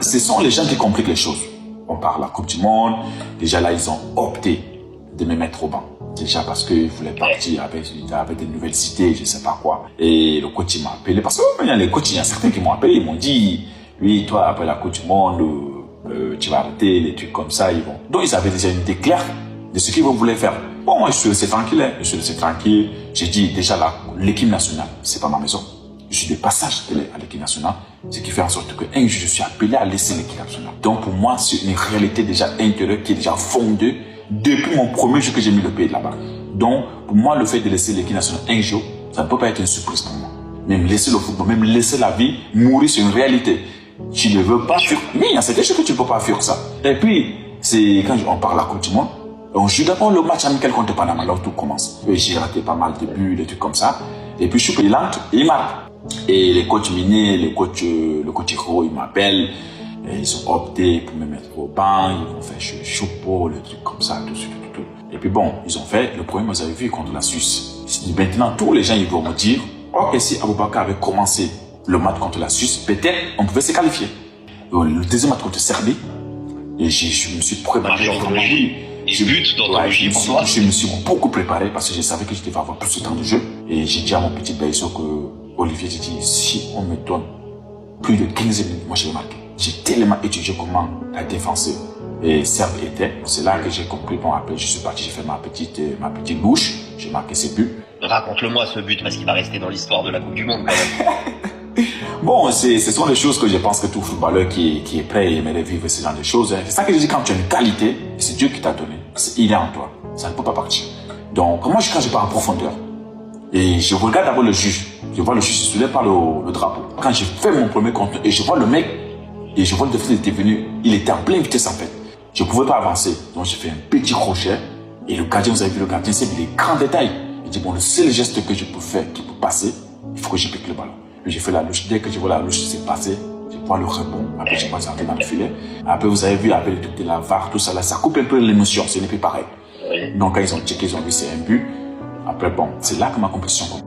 ce sont les gens qui compliquent les choses. On parle de la Coupe du Monde. Déjà là, ils ont opté de me mettre au banc. Déjà parce qu'ils voulaient partir avec des nouvelles cités, je ne sais pas quoi. Et le coach m'a appelé. Parce que les coachs, il y a certains qui m'ont appelé. Ils m'ont dit, oui, toi, après la Coupe du Monde, tu vas arrêter, les trucs comme ça. Donc, ils avaient déjà une idée claire de ce qu'ils voulaient faire. Bon, moi, je suis laissé tranquille. Hein. Je suis laissé tranquille. J'ai dit, déjà, l'équipe nationale, c'est pas ma maison. Je suis de passage à l'équipe nationale, ce qui fait en sorte qu'un jour, je suis appelé à laisser l'équipe nationale. Donc, pour moi, c'est une réalité déjà intérieure qui est déjà fondée depuis mon premier jour que j'ai mis le pied là-bas. Donc, pour moi, le fait de laisser l'équipe nationale un jour, ça ne peut pas être une surprise pour moi. Même laisser le football, même laisser la vie, mourir, c'est une réalité. Tu ne veux pas fuir. Oui, il y a certaines choses que tu ne peux pas fuir ça. Et puis, c'est quand on parle de la Coupe du Monde, on joue d'abord le match amical contre Panama, là où tout commence. J'ai raté pas mal de buts, des trucs comme ça. Et puis, je suis lente et il marque. Et les coachs Miné, le coach Hiro, ils m'appellent. Ils ont opté pour me mettre au banc, ils vont faire choupeau, le truc comme ça, tout. Et puis bon, ils ont fait, le premier, vous avez vu, contre la Suisse. Maintenant, tous les gens, ils vont me dire, ok, si Aboubakar avait commencé le match contre la Suisse, peut-être on pouvait se qualifier. Le deuxième match contre Serbie, et je me suis préparé. Je me suis beaucoup préparé parce que je savais que je devais avoir plus de temps de jeu. Et j'ai dit à mon petit Baïso que, Olivier, j'ai dit, si on me donne plus de 15 minutes, moi je vais marquer. J'ai tellement étudié comment la défense et Serbe était. C'est là que j'ai compris. Bon, après, je suis parti, j'ai fait ma petite bouche. J'ai marqué ses buts. Raconte-le-moi ce but, parce qu'il va rester dans l'histoire de la Coupe du Monde, quand même. Bon, ce sont des choses que je pense que tout footballeur qui est prêt et aimerait vivre ce genre de choses. C'est ça que je dis, quand tu as une qualité, c'est Dieu qui t'a donné. Il est en toi. Ça ne peut pas partir. Donc, moi, quand je pars en profondeur, et je regarde d'abord le juge. Je vois le juge se soulève par le drapeau. Quand j'ai fait mon premier compte et je vois le mec, et je vois le défenseur était venu, il était en pleine vitesse en fait. Je ne pouvais pas avancer. Donc j'ai fait un petit crochet. Et le gardien, vous avez vu le gardien, c'est des grands détails. Il dit, bon, le seul geste que je peux faire, qui peut passer, il faut que je pique le ballon. Et j'ai fait la louche. Dès que je vois la louche s'est passée, je vois le rebond. Après, je passe dans le filet. Après, vous avez vu, après le truc de la VAR, tout ça là, ça coupe un peu l'émotion. Ce n'est plus pareil. Donc quand ils ont checké, ils ont vu c'est un but. Après, bon, c'est là que ma compétition commence.